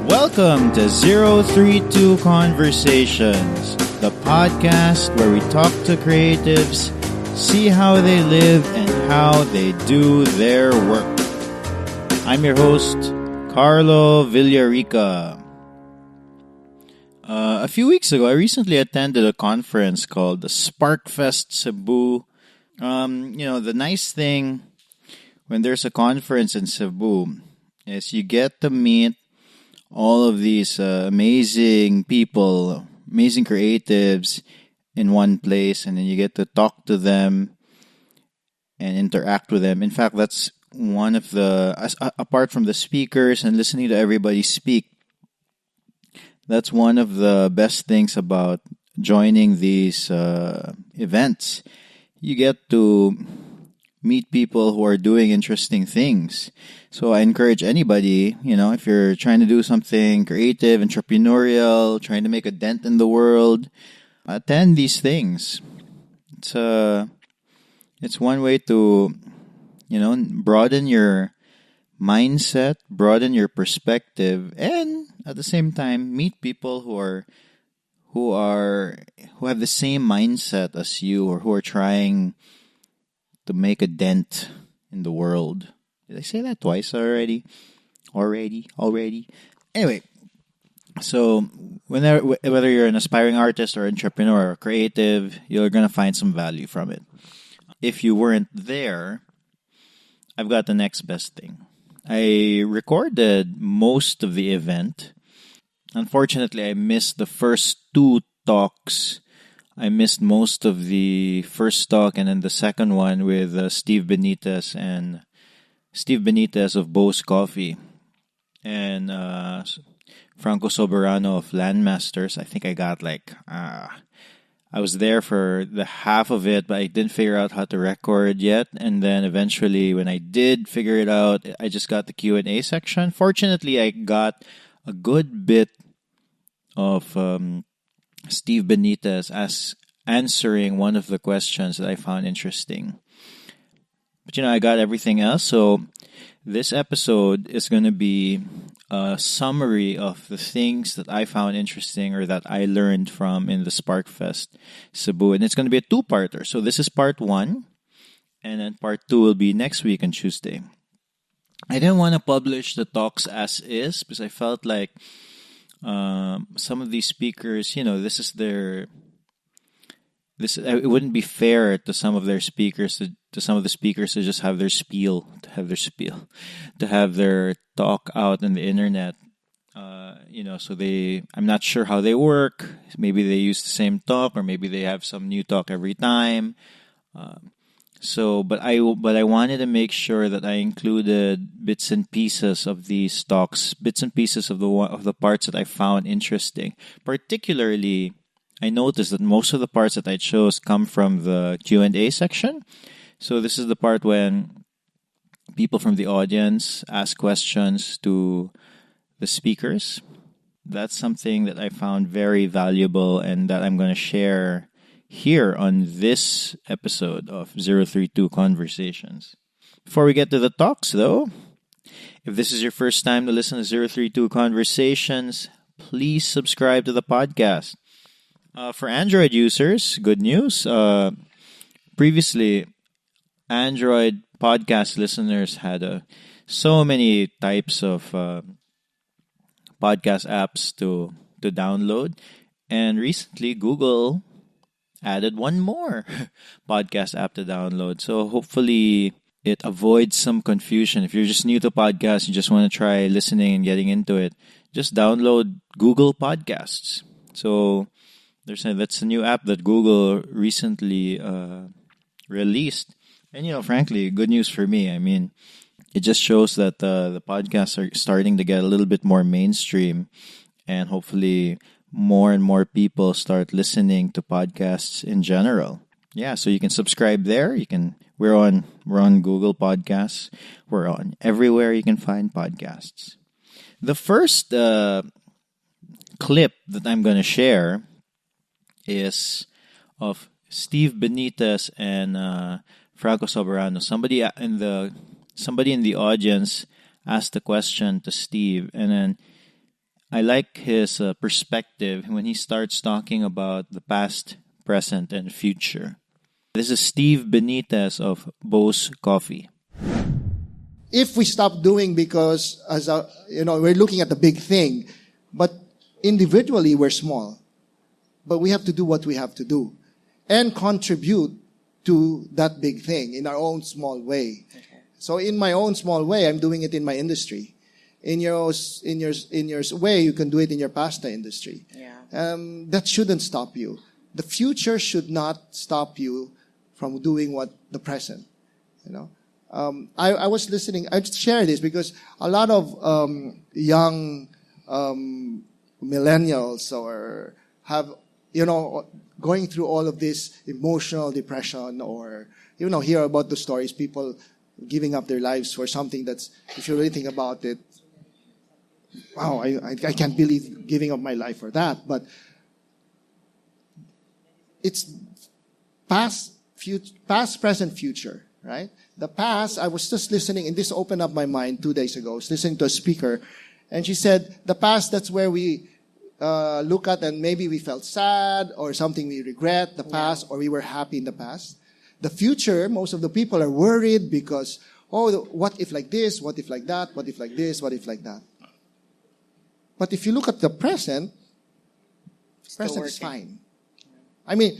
Welcome to 032 Conversations, the podcast where we talk to creatives, see how they live and how they do their work. I'm your host, Carlo Villarica. A few weeks ago, I recently attended a conference called the Spark Fest Cebu. The nice thing when there's a conference in Cebu is you get to meet all of these amazing people, amazing creatives in one place, and then you get to talk to them and interact with them. In fact, that's one of apart from the speakers and listening to everybody speak, that's one of the best things about joining these events. You get to meet people who are doing interesting things. So I encourage anybody, if you're trying to do something creative, entrepreneurial, trying to make a dent in the world, attend these things. It's one way to, broaden your mindset, broaden your perspective, and at the same time meet people who have the same mindset as you, or who are trying to make a dent in the world. Did I say that twice already? Anyway, so whether you're an aspiring artist or entrepreneur or creative, you're going to find some value from it. If you weren't there, I've got the next best thing. I recorded most of the event. Unfortunately, I missed the first two talks. I missed most of the first talk and then the second one with Steve Benitez of Bose Coffee and Franco Soberano of Landmasters. I think I got I was there for the half of it, but I didn't figure out how to record yet. And then eventually, when I did figure it out, I just got the Q&A section. Fortunately, I got a good bit of Steve Benitez as answering one of the questions that I found interesting. But I got everything else. So this episode is going to be a summary of the things that I found interesting or that I learned from in the Spark Fest Cebu. And it's going to be a two-parter. So this is part 1. And then part 2 will be next week on Tuesday. I didn't want to publish the talks as is because I felt like some of these speakers, it wouldn't be fair to some of their speakers, to some of the speakers to just have their spiel, to have their talk out on the internet. I'm not sure how they work. Maybe they use the same talk, or maybe they have some new talk every time. But I wanted to make sure that I included bits and pieces of these talks, bits and pieces of the parts that I found interesting. Particularly, I noticed that most of the parts that I chose come from the Q&A section. So this is the part when people from the audience ask questions to the speakers. That's something that I found very valuable and that I'm going to share here on this episode of 032 Conversations. Before we get to the talks, though, if this is your first time to listen to 032 Conversations, please subscribe to the podcast. For Android users, good news. Previously, Android podcast listeners had so many types of podcast apps to download. And recently, Google added one more podcast app to download. So hopefully it avoids some confusion. If you're just new to podcasts, you just want to try listening and getting into it, just download Google Podcasts. So that's a new app that Google recently released. And, frankly, good news for me. I mean, it just shows that the podcasts are starting to get a little bit more mainstream, and hopefully more and more people start listening to podcasts in general. Yeah, so you can subscribe there. We're on Google Podcasts. We're on everywhere you can find podcasts. The first clip that I'm going to share is of Steve Benitez and Franco Soberano. Somebody in the audience asked a question to Steve, and then I like his perspective when he starts talking about the past, present, and future. This is Steve Benitez of Bose Coffee. If we stop doing because we're looking at the big thing, but individually we're small, but we have to do what we have to do and contribute to that big thing in our own small way. Okay. So in my own small way, I'm doing it in my industry. In your way, you can do it in your pasta industry. Yeah. That shouldn't stop you. The future should not stop you from doing what the present. I was listening. I just share this because a lot of young millennials or have going through all of this emotional depression, or hear about the stories, people giving up their lives for something that's, if you really think about it, wow, I can't believe giving up my life for that. But it's past, present, future, right? The past, I was just listening, and this opened up my mind 2 days ago. I was listening to a speaker, and she said, the past, that's where we look at and maybe we felt sad or something we regret the past, or we were happy in the past. The future, most of the people are worried because, what if like this, what if like that, what if like this, what if like that. But if you look at the present, present is fine. I mean,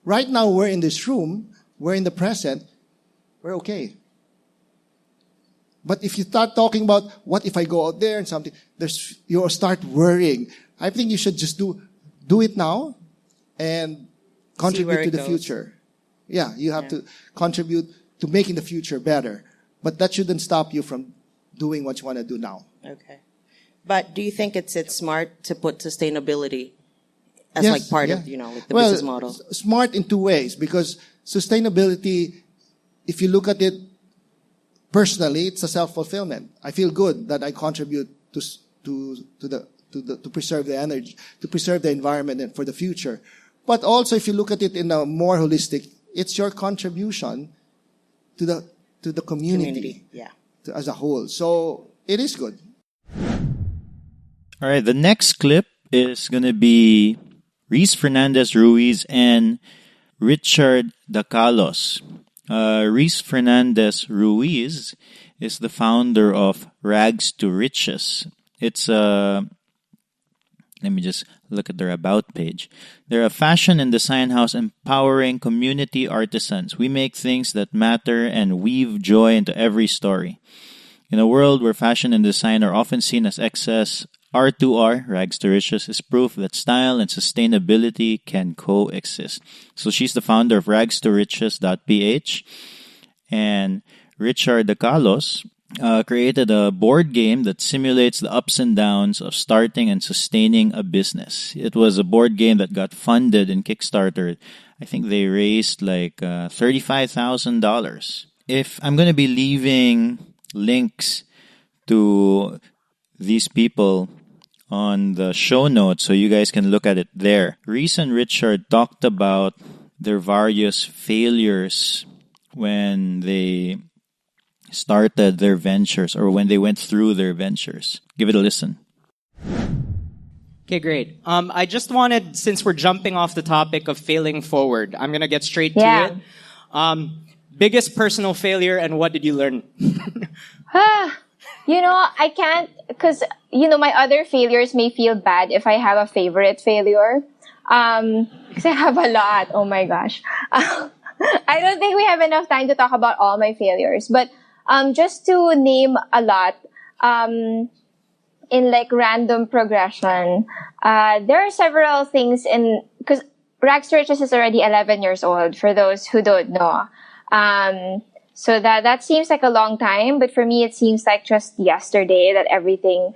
right now we're in this room, we're in the present, we're okay. But if you start talking about what if I go out there and something, you'll start worrying. I think you should just do it now and contribute to the future. Yeah, you have to contribute to making the future better. But that shouldn't stop you from doing what you want to do now. Okay. But do you think it's smart to put sustainability as part of, the business model? Smart in two ways, because sustainability, if you look at it personally, it's a self-fulfillment. I feel good that I contribute to preserve the energy, to preserve the environment and for the future. But also, if you look at it in a more holistic, it's your contribution to the community. As a whole. So it is good. All right, the next clip is going to be Reese Fernandez-Ruiz and Richard Dacalos. Reese Fernandez-Ruiz is the founder of Rags to Riches. It's let me just look at their about page. They're a fashion and design house empowering community artisans. We make things that matter and weave joy into every story. In a world where fashion and design are often seen as excess, R2R, Rags to Riches, is proof that style and sustainability can coexist. So she's the founder of ragstoRiches.ph, and Richard Dacalos created a board game that simulates the ups and downs of starting and sustaining a business. It was a board game that got funded in Kickstarter. I think they raised like $35,000. If I'm going to be leaving links to these people on the show notes so you guys can look at it there. Reese and Richard talked about their various failures when they started their ventures or when they went through their ventures. Give it a listen. Okay, great. I just wanted, since we're jumping off the topic of failing forward, I'm going to get straight to it. Biggest personal failure and what did you learn? I can't, because, my other failures may feel bad if I have a favorite failure. Because I have a lot. Oh my gosh. I don't think we have enough time to talk about all my failures. But just to name a lot, in like random progression, there are several things because Rags to Riches is already 11 years old, for those who don't know. So that seems like a long time, but for me, it seems like just yesterday that everything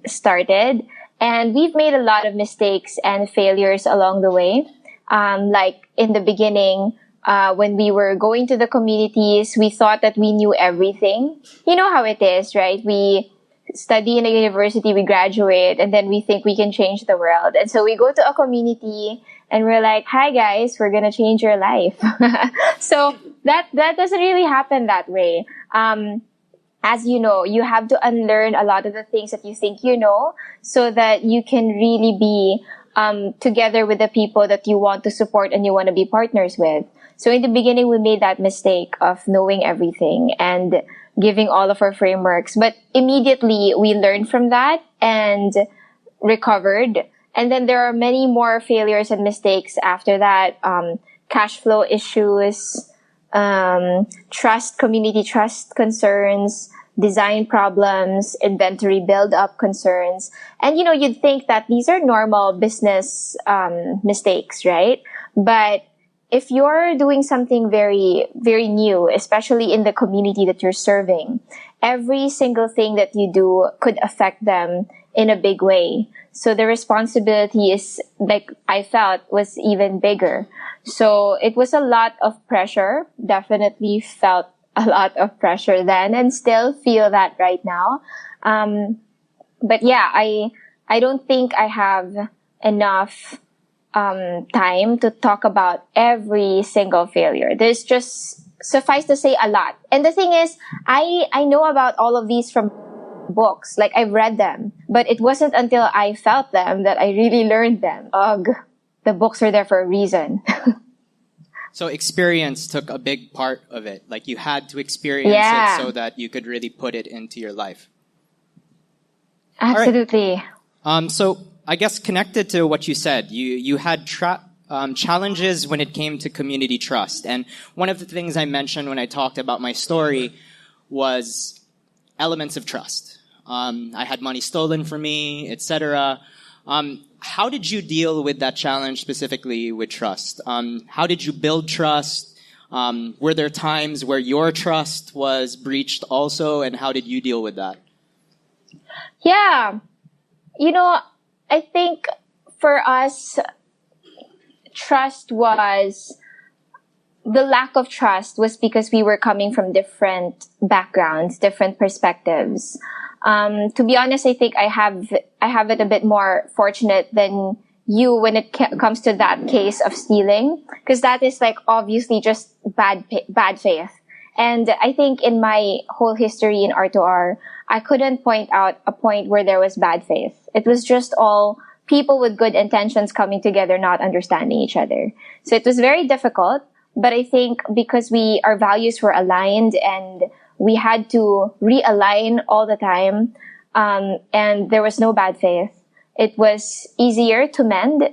started. And we've made a lot of mistakes and failures along the way. Like in the beginning, when we were going to the communities, we thought that we knew everything. You know how it is, right? We study in a university, we graduate, and then we think we can change the world. And so we go to a community and we're like, hi guys, we're going to change your life. So that doesn't really happen that way. as you know, you have to unlearn a lot of the things that you think you know so that you can really be together with the people that you want to support and you want to be partners with. So in the beginning, we made that mistake of knowing everything and giving all of our frameworks. But immediately, we learned from that and recovered. And then there are many more failures and mistakes after that. Cash flow issues, community trust concerns, design problems, inventory build-up concerns. And, you'd think that these are normal business mistakes, right? But if you're doing something very, very new, especially in the community that you're serving, every single thing that you do could affect them in a big way. So the responsibility is, like I felt, was even bigger. So it was a lot of pressure. Definitely felt a lot of pressure then and still feel that right now. But yeah, I don't think I have enough time to talk about every single failure. There's just, suffice to say, a lot. And the thing is, I know about all of these from books. Like, I've read them. But it wasn't until I felt them that I really learned them. Ugh, the books are there for a reason. So experience took a big part of it. Like, you had to experience it so that you could really put it into your life. Absolutely. So I guess connected to what you said, you had challenges when it came to community trust. And one of the things I mentioned when I talked about my story was elements of trust. I had money stolen from me, etc. How did you deal with that challenge specifically with trust? How did you build trust? Were there times where your trust was breached also? And how did you deal with that? Yeah. I think for us, the lack of trust was because we were coming from different backgrounds, different perspectives. To be honest, I think I have it a bit more fortunate than you when it comes to that case of stealing, because that is like obviously just bad faith. And I think in my whole history in R2R, I couldn't point out a point where there was bad faith. It was just all people with good intentions coming together, not understanding each other. So it was very difficult, but I think because our values were aligned and we had to realign all the time, and there was no bad faith, it was easier to mend.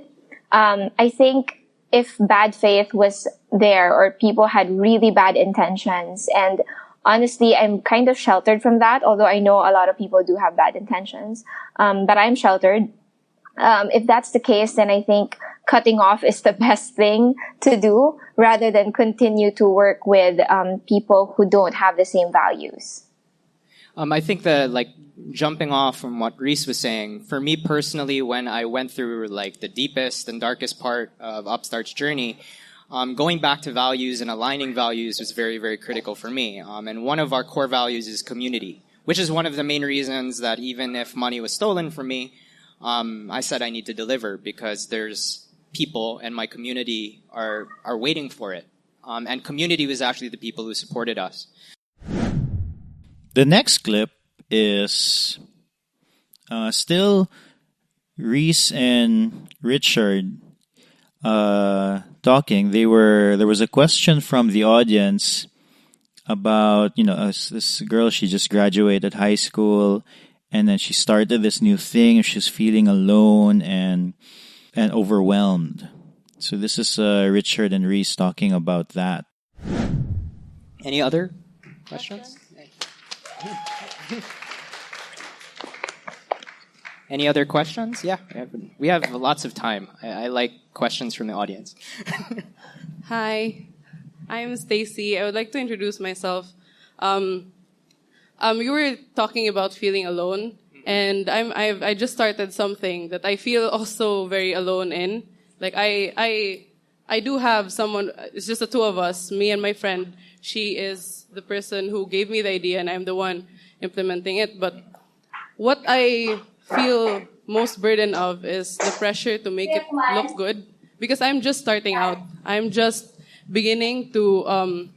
I think if bad faith was there or people had really bad intentions, and honestly, I'm kind of sheltered from that, although I know a lot of people do have bad intentions, but I'm sheltered. If that's the case, then I think cutting off is the best thing to do rather than continue to work with people who don't have the same values. I think that, jumping off from what Reese was saying, for me personally, when I went through the deepest and darkest part of Upstart's journey, going back to values and aligning values was very, very critical for me. And one of our core values is community, which is one of the main reasons that even if money was stolen from me, I said I need to deliver because there's people and my community are waiting for it. And community was actually the people who supported us. The next clip is still Reese and Richard talking. There was a question from the audience about, this girl, she just graduated high school and then she started this new thing. She's feeling alone and overwhelmed. So this is Richard and Reese talking about that. Any other questions? Any other questions? Yeah, we have lots of time. I like questions from the audience. Hi, I'm Stacy. I would like to introduce myself. You were talking about feeling alone, and I just started something that I feel also very alone in. I do have someone. It's just the two of us, me and my friend. She is the person who gave me the idea, and I'm the one implementing it. But what I feel most burdened of is the pressure to make it look good, because I'm just starting out. I'm just beginning to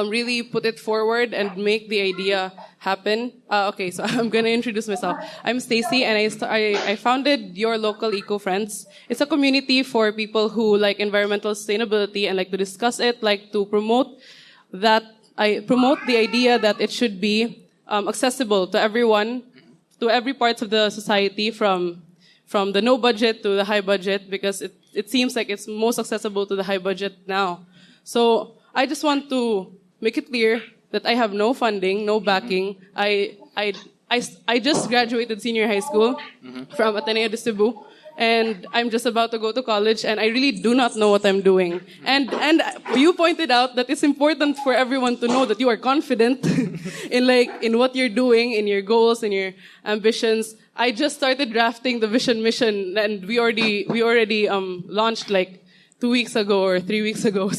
really put it forward and make the idea happen. Okay, so I'm gonna introduce myself. I'm Stacy, and I founded Your Local Eco Friends. It's a community for people who like environmental sustainability and like to discuss it, like to promote that. I promote the idea that it should be accessible to everyone, to every parts of the society, from the no budget to the high budget, because it seems like it's most accessible to the high budget now. So I just want to make it clear that I have no funding, no backing. I just graduated senior high school from Ateneo de Cebu, and I'm just about to go to college, and I really do not know what I'm doing. And you pointed out that it's important for everyone to know that you are confident in what you're doing, in your goals, in your ambitions. I just started drafting the vision mission, and we already launched like 2 weeks ago or 3 weeks ago.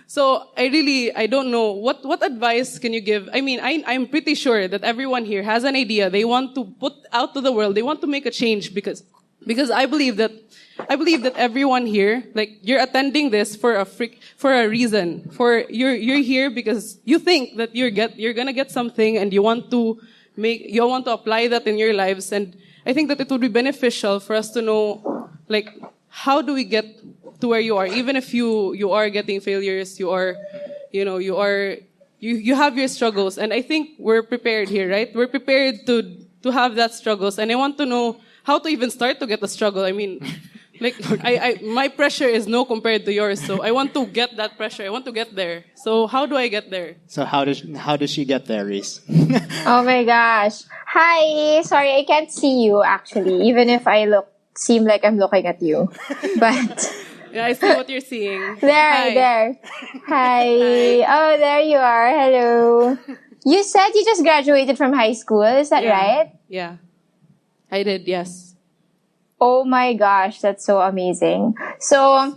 So I don't know what advice can you give? I mean, I'm pretty sure that everyone here has an idea they want to put out to the world. They want to make a change because I believe that everyone here, like, you're attending this for a reason. You're here because you think that you're gonna get something, and you want to apply that in your lives. And I think that it would be beneficial for us to know, like, how do we get to where you are? Even if you are getting failures, you have your struggles, and I think we're prepared here, right? We're prepared to have that struggles, and I want to know how to even start to get the struggle. I mean, like, my pressure is no compared to yours, so I want to get that pressure. I want to get there. So how do I get there? So how does she get there, Reese? Oh my gosh. Hi. Sorry, I can't see you actually, even if I seem like I'm looking at you. But yeah, I see what you're seeing. There. Hi. Oh, there you are. Hello. You said you just graduated from high school. Is that right? Yeah. I did, yes. Oh my gosh, that's so amazing. So,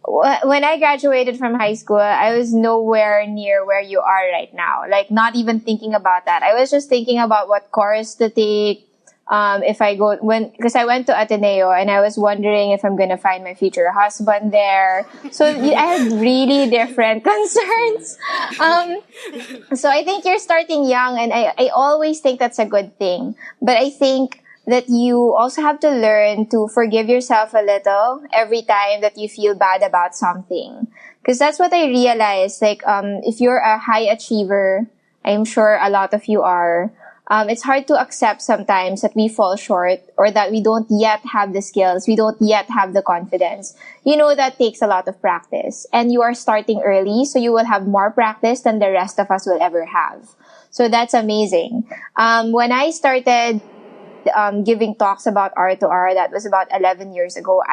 when I graduated from high school, I was nowhere near where you are right now. Like, not even thinking about that. I was just thinking about what course to take. Because I went to Ateneo, and I was wondering if I'm gonna find my future husband there. So I had really different concerns. So I think you're starting young, and I always think that's a good thing. But I think that you also have to learn to forgive yourself a little every time that you feel bad about something. Because that's what I realized. Like, if you're a high achiever, I'm sure a lot of you are, it's hard to accept sometimes that we fall short, or that we don't yet have the skills, we don't yet have the confidence. That takes a lot of practice. And you are starting early, so you will have more practice than the rest of us will ever have. So that's amazing. When I started giving talks about R2R, that was about 11 years ago,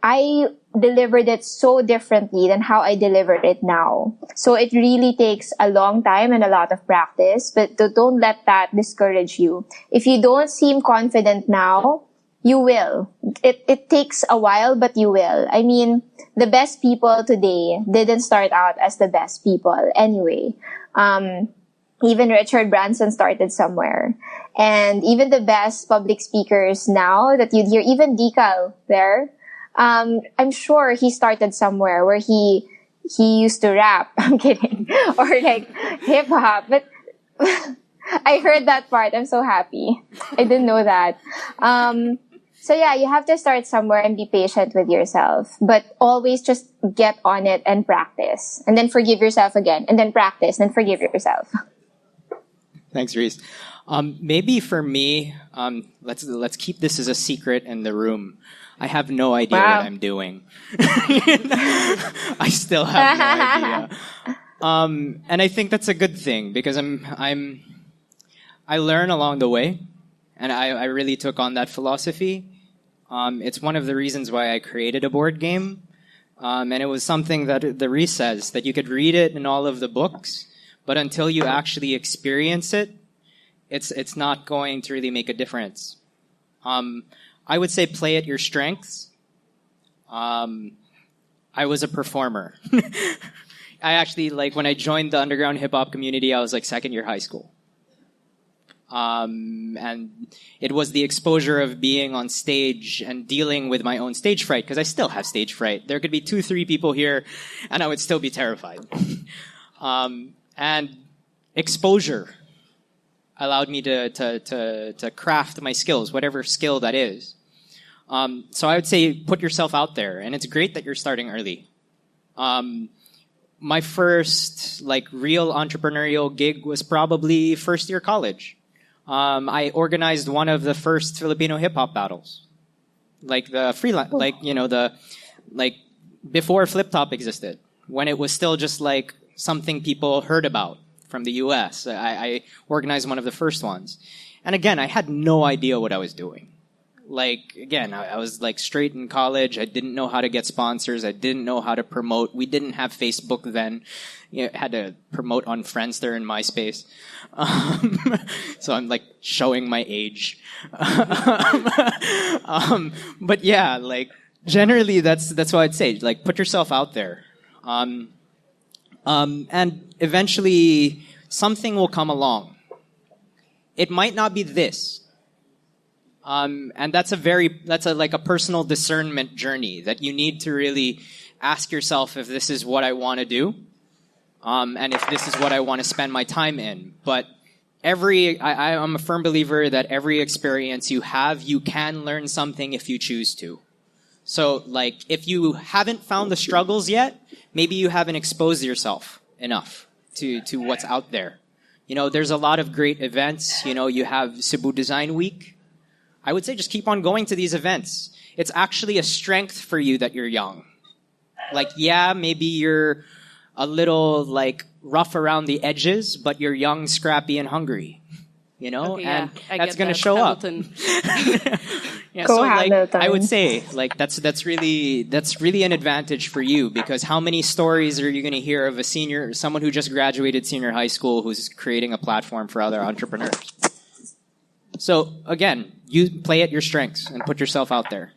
I delivered it so differently than how I deliver it now. So it really takes a long time and a lot of practice, but don't let that discourage you. If you don't seem confident now, you will. It takes a while, but you will. I mean, the best people today didn't start out as the best people anyway. Even Richard Branson started somewhere. And even the best public speakers now that you'd hear, even Decal there, I'm sure he started somewhere where he used to rap. I'm kidding. Or like hip hop. But I heard that part. I'm so happy. I didn't know that. So yeah, you have to start somewhere and be patient with yourself. But always just get on it and practice. And then forgive yourself again. And then practice and forgive yourself. Thanks, Reese. Maybe for me, let's keep this as a secret in the room. I have no idea what I'm doing. I still have no idea. And I think that's a good thing, because I learn along the way, and I really took on that philosophy. It's one of the reasons why I created a board game. And it was something that the Reese says, that you could read it in all of the books, but until you actually experience it, it's not going to really make a difference. I would say play at your strengths. I was a performer. I actually, like, when I joined the underground hip hop community, I was like second year high school. And it was the exposure of being on stage and dealing with my own stage fright, because I still have stage fright. There could be 2-3 people here and I would still be terrified. And exposure allowed me to craft my skills, whatever skill that is. So I would say put yourself out there, and it's great that you're starting early. My first real entrepreneurial gig was probably first year college. I organized one of the first Filipino hip hop battles, the freelance, before Flip Top existed, when it was still just something people heard about from the U.S. I organized one of the first ones, and again, I had no idea what I was doing. I was straight in college. I didn't know how to get sponsors. I didn't know how to promote. We didn't have Facebook then. Had to promote on Friendster and MySpace. So I'm showing my age. But yeah, generally that's what I'd say. Put yourself out there. And eventually something will come along. It might not be this. And that's a personal discernment journey that you need to really ask yourself if this is what I want to do, and if this is what I want to spend my time in. But I'm a firm believer that every experience you have, you can learn something if you choose to. So, if you haven't found the struggles yet, maybe you haven't exposed yourself enough to what's out there. There's a lot of great events. You have Cebu Design Week. I would say just keep on going to these events. It's actually a strength for you that you're young. Maybe you're a little rough around the edges, but you're young, scrappy, and hungry. Okay, and that's going to show Hamilton. Up. So I would say that's really an advantage for you, because how many stories are you going to hear of someone who just graduated senior high school who's creating a platform for other entrepreneurs? So again, you play at your strengths and put yourself out there.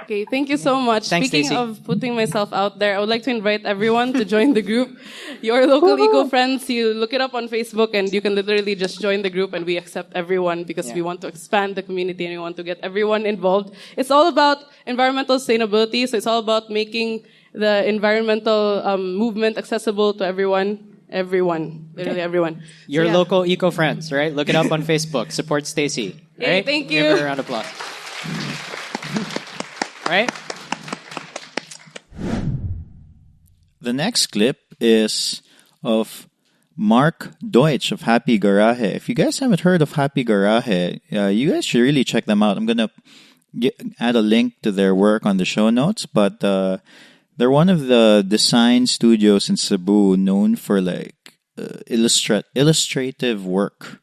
Okay, thank you so much. Thanks, Speaking Stacey. of putting myself out there, I would like to invite everyone to join the group. Your local eco friends, you look it up on Facebook and you can literally just join the group, and we accept everyone because we want to expand the community and we want to get everyone involved. It's all about environmental sustainability, so it's all about making the environmental movement accessible to everyone. Literally everyone. Your local eco friends, right? Look it up on Facebook. Support Stacey. Hey, right? thank you. Give her a round of applause. Right? The next clip is of Mark Deutsch of Happy Garaje. If you guys haven't heard of Happy Garaje, you guys should really check them out. I'm going to add a link to their work on the show notes, but they're one of the design studios in Cebu known for illustrative work.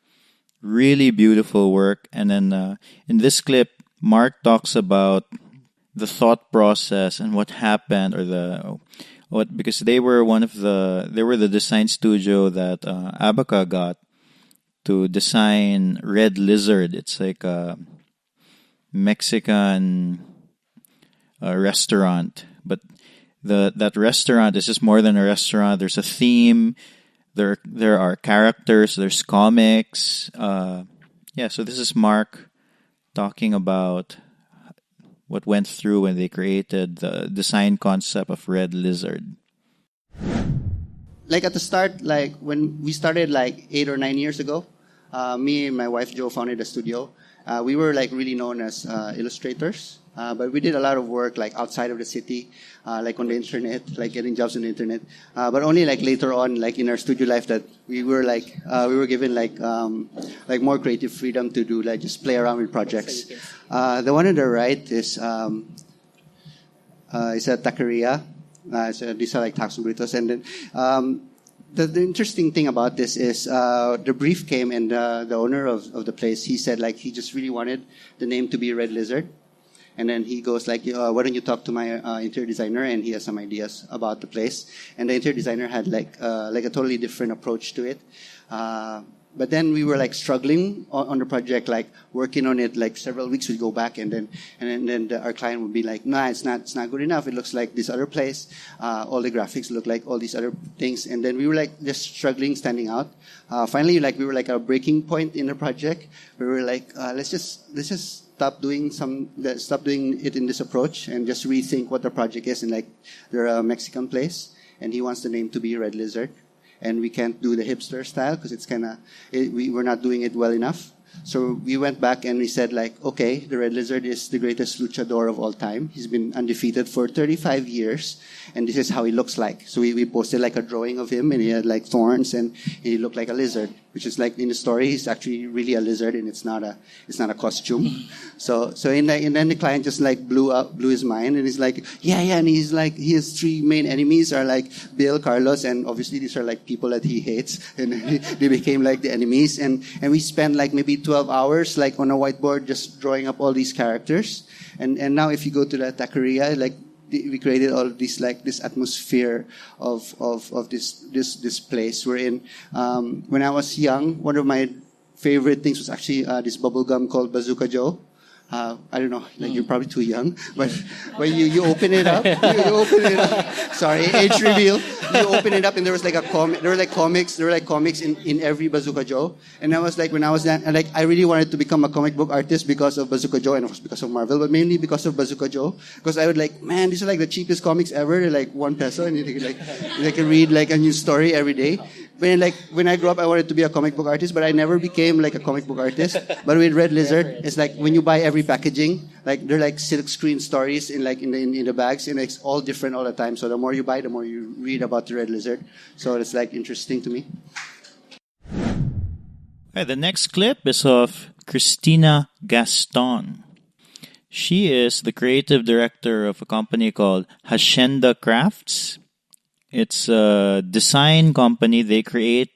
Really beautiful work. And then in this clip, Mark talks about the thought process and what happened, because they were the design studio that Abaca got to design Red Lizard. It's like a Mexican restaurant, but that restaurant is just more than a restaurant. There's a theme. There are characters. There's comics. So this is Mark talking about what went through when they created the design concept of Red Lizard. At the start, when we started 8 or 9 years ago, me and my wife Jo founded a studio. We were really known as illustrators, but we did a lot of work outside of the city, on the internet, getting jobs on the internet. But only later on, in our studio life, that we were given more creative freedom to do just play around with projects. The one on the right is a taqueria. These are tacos and burritos, and then the interesting thing about this is the brief came, and the owner of the place, he said he just really wanted the name to be Red Lizard. And then he goes why don't you talk to my interior designer, and he has some ideas about the place. And the interior designer had a totally different approach to it. But then we were struggling on the project, working on it. Several weeks we'd go back, and then our client would be nah, it's not good enough. It looks like this other place. All the graphics look like all these other things. And then we were just struggling, standing out. Finally, we were at a breaking point in the project. We were let's just stop doing it in this approach and just rethink what the project is. And they're a Mexican place, and he wants the name to be Red Lizard. and we can't do the hipster style because it's we're not doing it well enough. So we went back and we said, like, okay, the Red Lizard is the greatest luchador of all time. He's been undefeated for 35 years, and this is how he looks like. So we posted like a drawing of him, and he had like thorns, and he looked like a lizard, which is like in the story, he's actually really a lizard, and it's not a costume. So and then the client just like blew his mind, and he's like, yeah, and he's like, his three main enemies are like Bill, Carlos, and obviously these are like people that he hates, and they became like the enemies, and we spent like maybe 12 hours like on a whiteboard just drawing up all these characters, and now if you go to the taqueria, like we created all of these like this atmosphere of this place. We're in. When I was young, one of my favorite things was actually this bubble gum called Bazooka Joe. I don't know, like you're probably too young, but when you open it up, you open it up. Sorry, age reveal. You open it up, and there was like a comic. There were like comics in every Bazooka Joe. And I was like, when I was that, like I really wanted to become a comic book artist because of Bazooka Joe, and of course because of Marvel, but mainly because of Bazooka Joe. Because I would like, man, these are like the cheapest comics ever. They're like $1, and you can read like a new story every day. When I grew up, I wanted to be a comic book artist, but I never became like a comic book artist. But with Red Lizard, it's like when you buy every packaging, like they're like silk screen stories in the bags, and it's all different all the time. So the more you buy, the more you read about the Red Lizard. So it's like interesting to me. Right, the next clip is of Christina Gaston. She is the creative director of a company called Hacienda Crafts. It's a design company. They create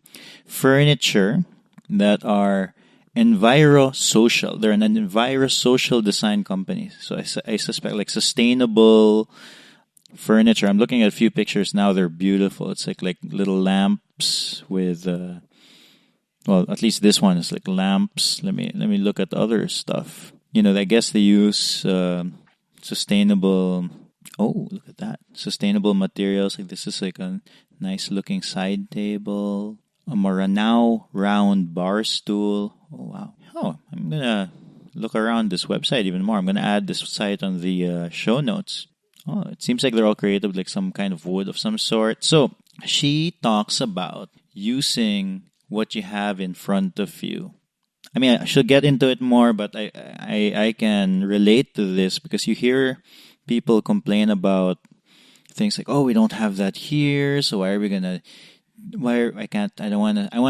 furniture that are enviro-social. They're an enviro-social design company. So I suspect like sustainable furniture. I'm looking at a few pictures now. They're beautiful. It's like little lamps with, well, at least this one is like lamps. Let me look at other stuff. I guess they use sustainable. Oh, look at that. Sustainable materials. Like this is like a nice looking side table. A Maranao round bar stool. Oh, wow. Oh, I'm going to look around this website even more. I'm going to add this site on the show notes. Oh, it seems like they're all creative, like some kind of wood of some sort. So she talks about using what you have in front of you. I mean, I should get into it more, but I can relate to this because you hear people complain about things like, oh, we don't have that here, so I want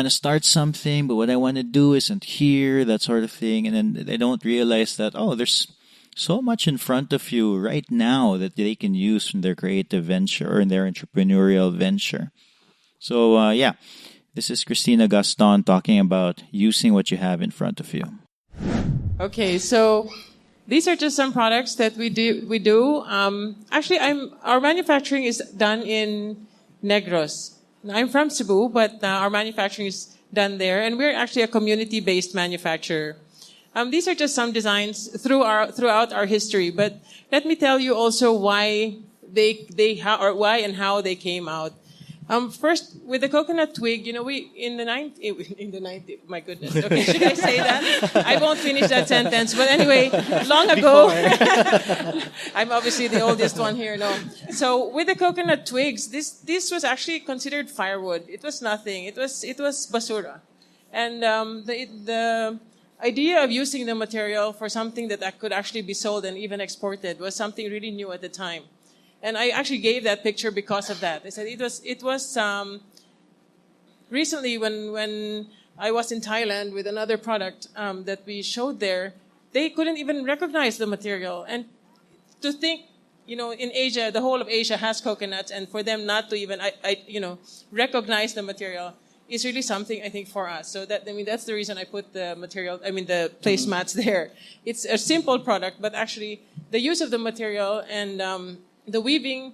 to start something, but what I want to do isn't here, that sort of thing. And then they don't realize that, oh, there's so much in front of you right now that they can use in their creative venture or in their entrepreneurial venture. So, this is Christina Gaston talking about using what you have in front of you. Okay, so these are just some products that we do. Actually, our manufacturing is done in Negros. I'm from Cebu, but our manufacturing is done there, and we're actually a community-based manufacturer. These are just some designs throughout our history, but let me tell you also why why and how they came out. First, with the coconut twig, we in the 90s, my goodness. Okay, should I say that? I won't finish that sentence. But anyway, long ago, I'm obviously the oldest one here. No, so with the coconut twigs, this was actually considered firewood. It was nothing. It was basura, and the idea of using the material for something that could actually be sold and even exported was something really new at the time. And I actually gave that picture because of that. I said it was recently when I was in Thailand with another product that we showed there, they couldn't even recognize the material. And to think, in Asia, the whole of Asia has coconuts, and for them not to even recognize the material is really something, I think, for us. So that's the reason I put the placemats there. It's a simple product, but actually the use of the material and the weaving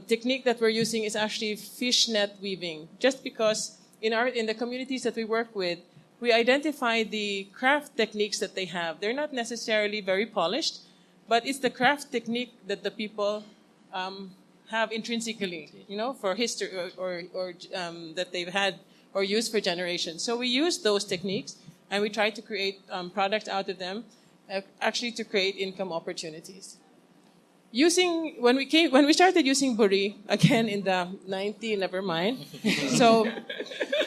technique that we're using is actually fishnet weaving. Just because in the communities that we work with, we identify the craft techniques that they have. They're not necessarily very polished, but it's the craft technique that the people have intrinsically, for history or that they've had or used for generations. So we use those techniques and we try to create products out of them, actually to create income opportunities. when we started using buri again in the 90, never mind. So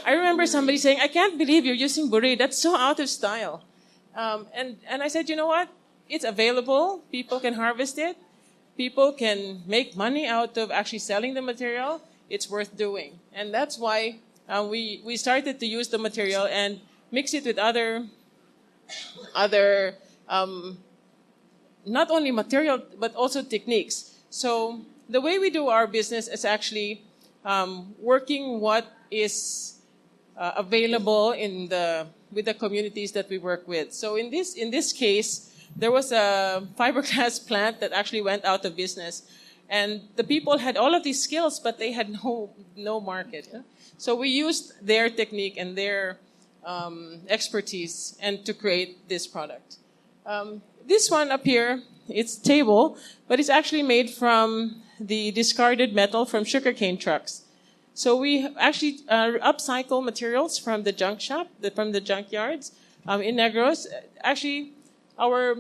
I remember somebody saying, "I can't believe you're using buri. That's so out of style." And I said, you know what? It's available. People can harvest it. People can make money out of actually selling the material. It's worth doing, and that's why we started to use the material and mix it with other not only material, but also techniques. So the way we do our business is actually working what is available with the communities that we work with. So in this case, there was a fiberglass plant that actually went out of business, and the people had all of these skills, but they had no market. So we used their technique and their expertise and to create this product. This one up here, it's table, but it's actually made from the discarded metal from sugarcane trucks. So we actually upcycle materials from the junk shop, from the junkyards in Negros. Actually, our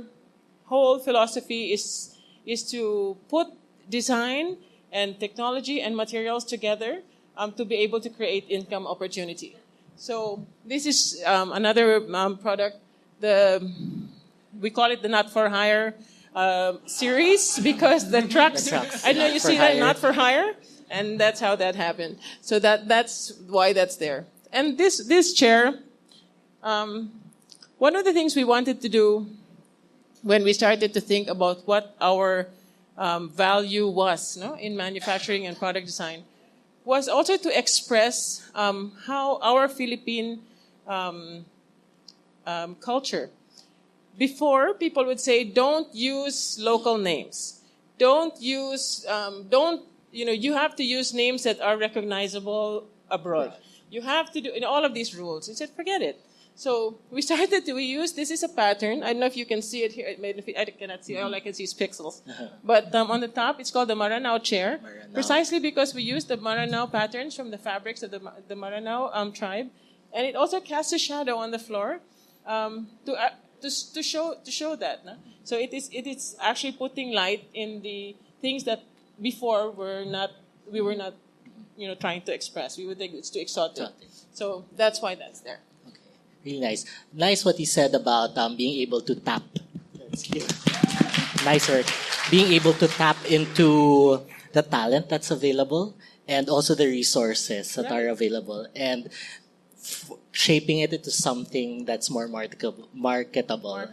whole philosophy is to put design and technology and materials together to be able to create income opportunity. So this is another product. We call it the Not for Hire series because the trucks. I know you see that Not for Hire, and that's how that happened. So that's why that's there. And this chair, one of the things we wanted to do when we started to think about what our value was, in manufacturing and product design, was also to express how our Philippine culture. Before, people would say, don't use local names. You have to use names that are recognizable abroad. You have to do all of these rules. I said, forget it. So we use, this is a pattern. I don't know if you can see it here. I cannot see, all I can see is pixels. But on the top, it's called the Maranao chair. Precisely because we use the Maranao patterns from the fabrics of the Maranao tribe. And it also casts a shadow on the floor to show that. No? So it is actually putting light in the things that before we were not trying to express. We would think it's too exotic. So that's why that's there. Really nice. Nice what he said about being able to tap. Nice work. Being able to tap into the talent that's available and also the resources that are available and shaping it into something that's more marketable,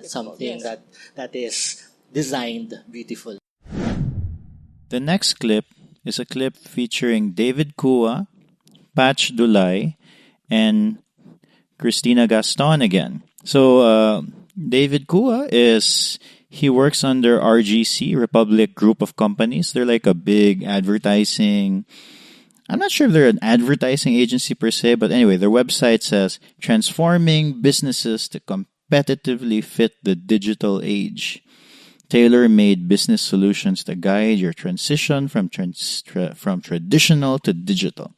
something yes. that is designed beautifully. The next clip is a clip featuring David Cua, Patch Dulay, and Christina Gaston again. So David Cua he works under RGC, Republic Group of Companies. They're like a big advertising. I'm not sure if they're an advertising agency per se, but anyway, their website says transforming businesses to competitively fit the digital age. Tailor-made business solutions to guide your transition from traditional to digital.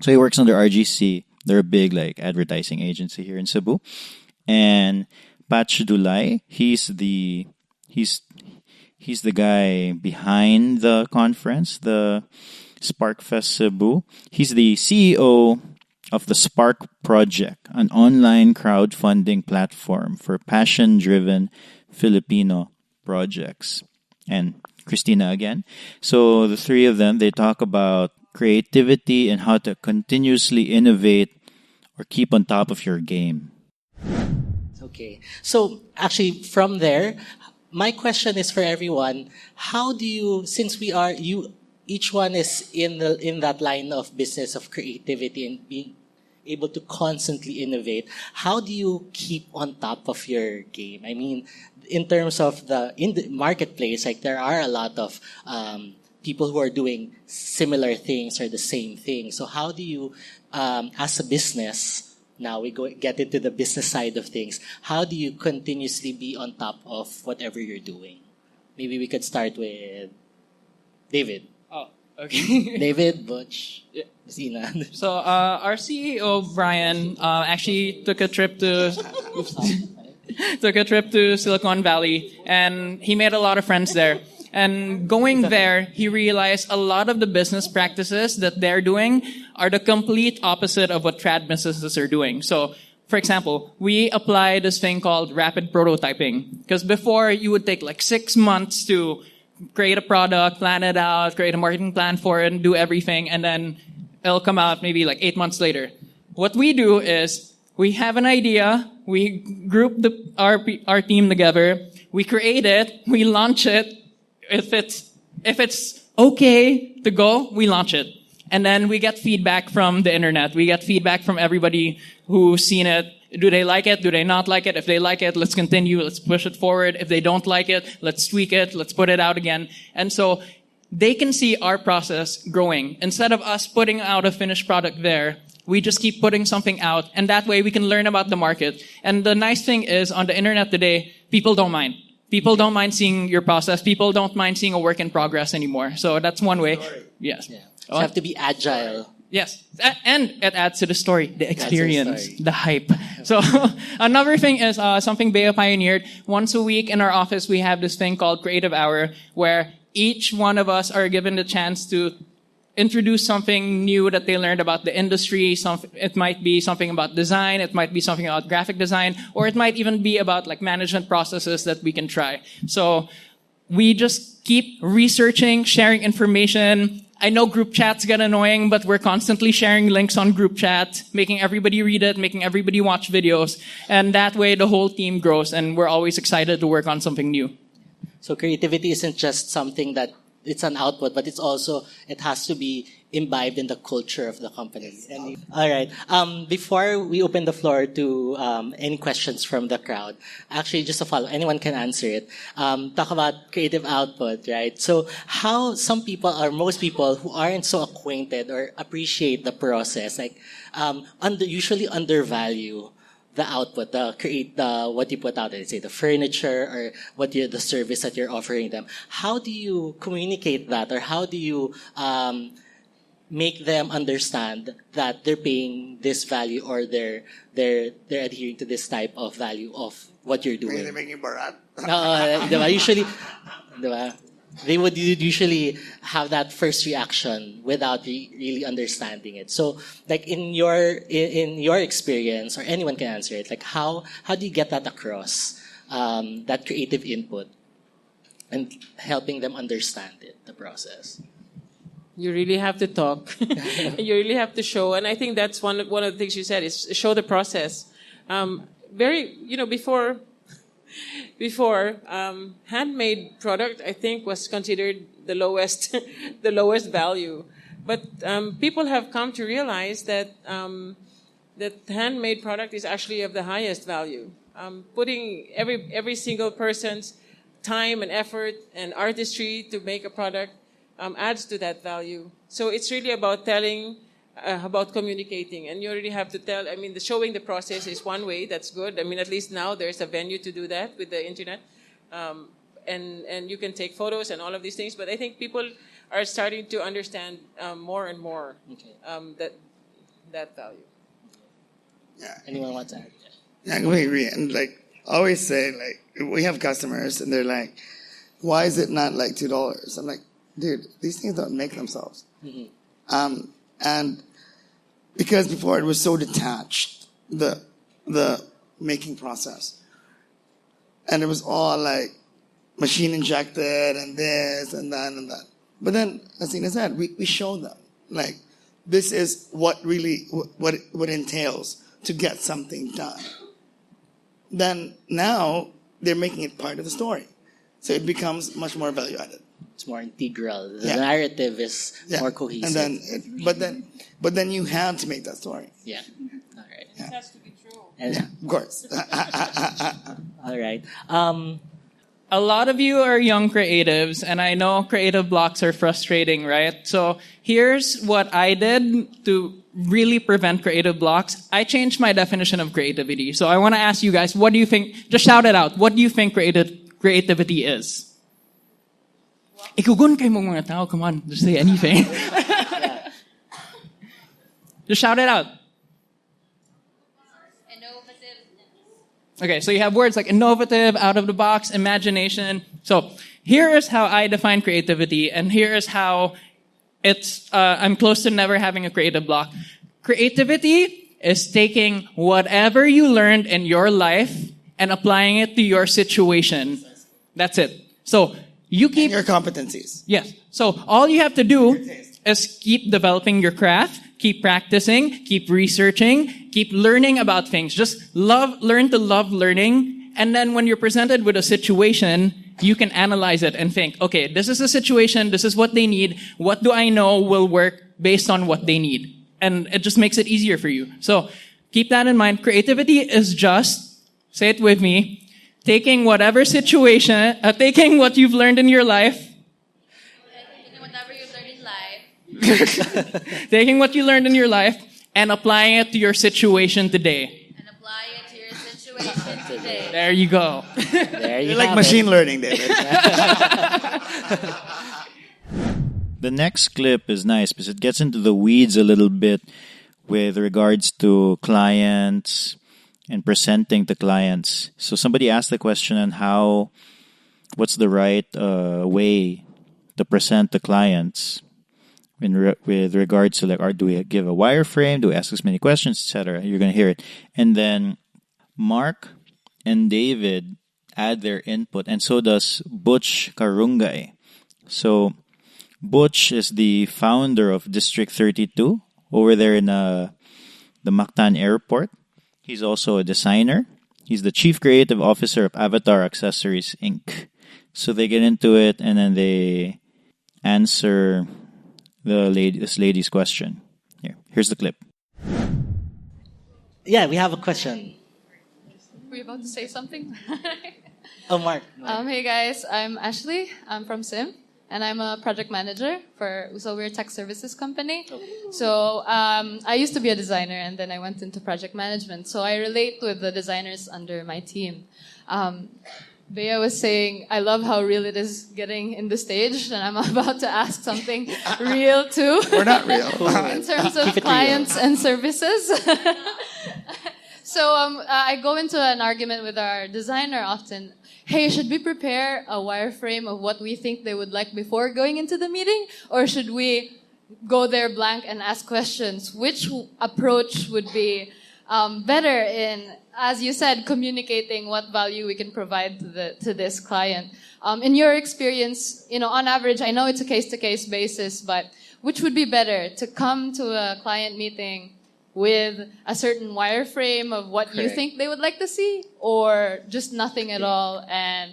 So he works under RGC. They're a big advertising agency here in Cebu. And Patch Dulay, he's the guy behind the conference, the Spark Fest Cebu. He's the CEO of the Spark Project, an online crowdfunding platform for passion-driven Filipino projects. And Christina again. So the three of them, they talk about creativity and how to continuously innovate or keep on top of your game. Okay. So actually from there, my question is for everyone, how do you, since each one is in that line of business of creativity and being able to constantly innovate, how do you keep on top of your game? I mean, in terms of in the marketplace, there are a lot of people who are doing similar things or the same thing. So how do you, as a business, now we get into the business side of things, how do you continuously be on top of whatever you're doing? Maybe we could start with David. Oh, okay. David, Butch, Christina. So our CEO, Brian, actually took a trip to Silicon Valley, and he made a lot of friends there. And going there, he realized a lot of the business practices that they're doing are the complete opposite of what trad businesses are doing. So, for example, we apply this thing called rapid prototyping. Because before, you would take like 6 months to create a product, plan it out, create a marketing plan for it, and do everything, and then it'll come out maybe like 8 months later. What we do is we have an idea, we group our team together, we create it, we launch it. If it's okay to go, we launch it. And then we get feedback from the internet. We get feedback from everybody who's seen it. Do they like it? Do they not like it? If they like it, let's continue. Let's push it forward. If they don't like it, let's tweak it. Let's put it out again. And so they can see our process growing. Instead of us putting out a finished product there, we just keep putting something out. And that way we can learn about the market. And the nice thing is on the internet today, people don't mind. People don't mind seeing your process. People don't mind seeing a work in progress anymore. So that's one way. Yes. Yeah. You have to be agile. Yes. And it adds to the story, the experience, the hype. So another thing is something Bea pioneered. Once a week in our office, we have this thing called Creative Hour, where each one of us are given the chance to introduce something new that they learned about the industry. It might be something about design. It might be something about graphic design. Or it might even be about like management processes that we can try. So we just keep researching, sharing information. I know group chats get annoying, but we're constantly sharing links on group chat, making everybody read it, making everybody watch videos. And that way the whole team grows and we're always excited to work on something new. So creativity isn't just something that it's an output, but it has to be imbibed in the culture of the company. All right. Before we open the floor to any questions from the crowd, actually, just to follow, anyone can answer it. Talk about creative output, right? So how some people or most people who aren't so acquainted or appreciate the process, like usually undervalue the output, what you put out, let's say the furniture or the service that you're offering them. How do you communicate that, or how do you make them understand that they're paying this value, or they're adhering to this type of value of what you're doing? They're making barat. Diba? Usually, diba? They would usually have that first reaction without really understanding it. So, like in your experience, or anyone can answer it, like how do you get that across, that creative input, and helping them understand it, the process? You really have to talk. You really have to show, and I think that's one of the things you said is show the process. Before, handmade product, I think, was considered the lowest, the lowest value. But people have come to realize that that handmade product is actually of the highest value. Putting every single person's time and effort and artistry to make a product adds to that value. So it's really about telling. About communicating, and you already have to tell. I mean, showing the process is one way. That's good. I mean, at least now there's a venue to do that with the internet, and you can take photos and all of these things. But I think people are starting to understand more and more that value. Yeah. Anyone want to add? Yeah, I completely agree. And like I always say, like we have customers, and they're like, "Why is it not like $2?" I'm like, "Dude, these things don't make themselves." Mm-hmm. And because before it was so detached, the making process, and it was all like machine injected and this and that and that. But then, as Ina said, we show them like this is what really what it entails to get something done. Then now they're making it part of the story, so it becomes much more value added. It's more integral. The narrative is more cohesive. And but then you have to make that story. Yeah. All right. It has to be true. Of course. All right. A lot of you are young creatives, and I know creative blocks are frustrating, right? So here's what I did to really prevent creative blocks. I changed my definition of creativity. So I want to ask you guys, what do you think? Just shout it out. What do you think creativity is? Ikugun kayo mga tao. Come on, just say anything. Just shout it out. Okay, so you have words like innovative, out of the box, imagination. So here is how I define creativity, and here is how I'm close to never having a creative block. Creativity is taking whatever you learned in your life and applying it to your situation. That's it. So you keep your competencies. Yes. So all you have to do is keep developing your craft, keep practicing, keep researching, keep learning about things. Just learn to love learning. And then when you're presented with a situation, you can analyze it and think, okay, this is a situation, this is what they need. What do I know will work based on what they need? And it just makes it easier for you. So keep that in mind. Creativity is just, say it with me, taking whatever situation, taking what you've learned in your life, taking what you learned in your life and applying it to your situation today. There you go. There you You're like have machine it. learning, David. The next clip is nice because it gets into the weeds a little bit with regards to clients and presenting to clients. So somebody asked the question on what's the right way to present to clients with regards to like, do we give a wireframe? Do we ask as many questions, etc.? You're going to hear it. And then Mark and David add their input, and so does Butch Carungay. So Butch is the founder of District 32 over there in the Mactan Airport. He's also a designer. He's the chief creative officer of Avatar Accessories, Inc. So they get into it, and then they answer this lady's question. Here's the clip. Yeah, we have a question. Were you about to say something? Oh, Mark. Hey guys, I'm Ashley. I'm from Sim, and I'm a project manager so we're a tech services company. So I used to be a designer, and then I went into project management. So I relate with the designers under my team. Bea was saying, I love how real it is getting in the stage, and I'm about to ask something real too. We're not real. In terms of clients and services. So I go into an argument with our designer often. Hey, should we prepare a wireframe of what we think they would like before going into the meeting? Or should we go there blank and ask questions? Which approach would be better in, as you said, communicating what value we can provide to this client? In your experience, on average, I know it's a case-to-case basis, but which would be better, to come to a client meeting with a certain wireframe of what you think they would like to see, or just nothing at all and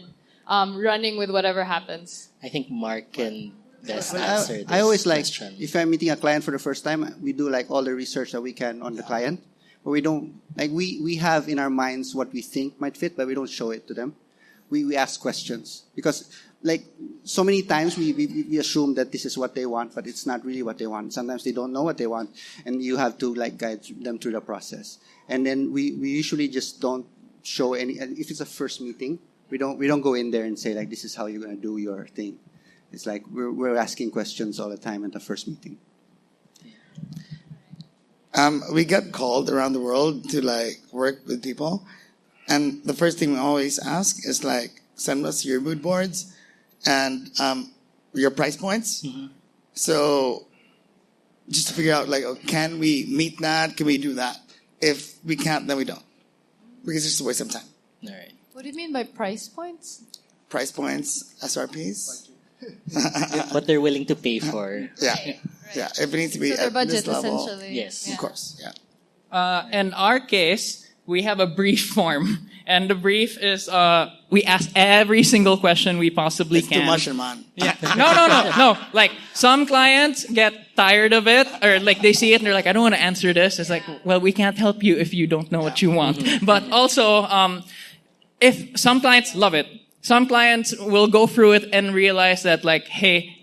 running with whatever happens? I think Mark can best answer this I always like, question. if I'm meeting a client for the first time, we do like all the research that we can on the client. But we don't, like we have in our minds what we think might fit, but we don't show it to them. We ask questions because like so many times we assume that this is what they want, but it's not really what they want. Sometimes they don't know what they want, and you have to like guide them through the process. And then we usually just don't show any. If it's a first meeting, we don't go in there and say like, this is how you're going to do your thing. It's like we're asking questions all the time at the first meeting. We get called around the world to like work with people, and the first thing we always ask is like, send us your mood boards and your price points. Mm-hmm. So just to figure out like, can we meet that? Can we do that? If we can't, then we don't, because it's just a waste of time. All right. What do you mean by price points? Price points, SRPs. What they're willing to pay for. Yeah. Yeah, if it needs to be So their at budget, this level, essentially. Yes. Yeah. of course, yeah. In our case, we have a brief form. And the brief is we ask every single question we possibly It's can. too much, man. Yeah. No. Like, some clients get tired of it, or like they see it and they're like, I don't want to answer this. It's like, well, we can't help you if you don't know what you want. But also, if some clients love it, some clients will go through it and realize that like, hey,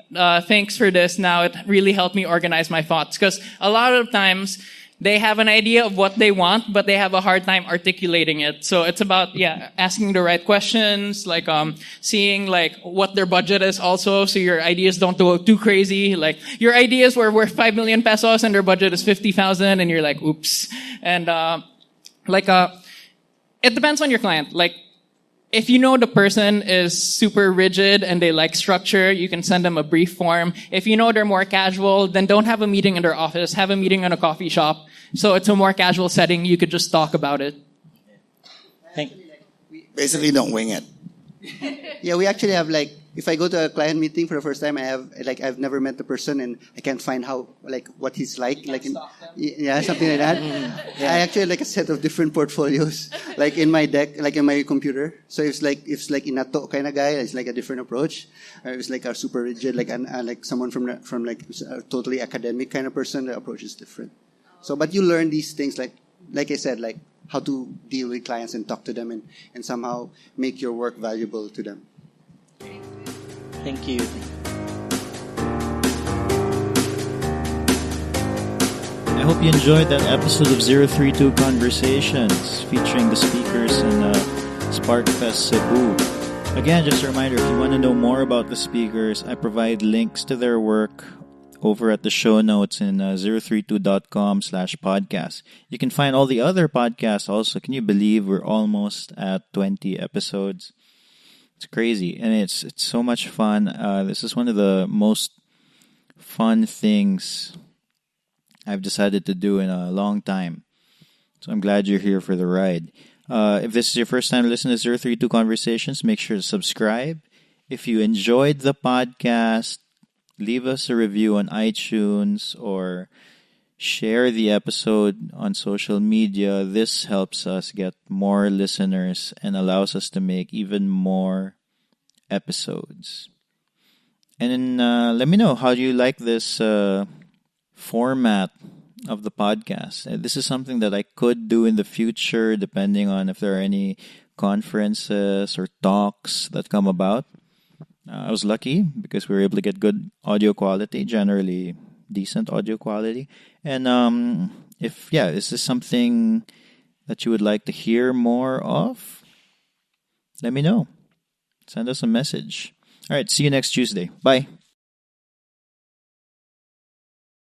thanks for this. Now it really helped me organize my thoughts. Because a lot of times they have an idea of what they want, but they have a hard time articulating it. So it's about, asking the right questions, like, seeing like what their budget is also. So your ideas don't go too crazy. Like your ideas were worth 5 million pesos and their budget is 50,000 and you're like, oops. And, it depends on your client. Like, if you know the person is super rigid and they like structure, you can send them a brief form. If you know they're more casual, then don't have a meeting in their office. Have a meeting in a coffee shop. So it's a more casual setting. You could just talk about it. Basically, don't wing it. Yeah, we actually have like, if I go to a client meeting for the first time, I've never met the person and I can't find what he's like. Yeah, something like that. I actually have like a set of different portfolios, like in my deck, like in my computer. So if it's like inato kind of guy, it's like a different approach. Or if it's like a super rigid, like someone from like a totally academic kind of person, the approach is different. So, but you learn these things like I said, like how to deal with clients and talk to them and somehow make your work valuable to them. Thank you. I hope you enjoyed that episode of 032 Conversations featuring the speakers in Spark Fest Cebu. Again, just a reminder, if you want to know more about the speakers, I provide links to their work over at the show notes in 032.com/podcast. You can find all the other podcasts also. Can you believe we're almost at 20 episodes? It's crazy, and it's so much fun. This is one of the most fun things I've decided to do in a long time. So I'm glad you're here for the ride. If this is your first time listening to 032 Conversations, make sure to subscribe. If you enjoyed the podcast, leave us a review on iTunes or share the episode on social media. This helps us get more listeners and allows us to make even more episodes. And then let me know, how do you like this format of the podcast? This is something that I could do in the future depending on if there are any conferences or talks that come about. I was lucky because we were able to get good audio quality, generally decent audio quality. And if is this something that you would like to hear more of? Let me know. Send us a message. All right, see you next Tuesday. Bye.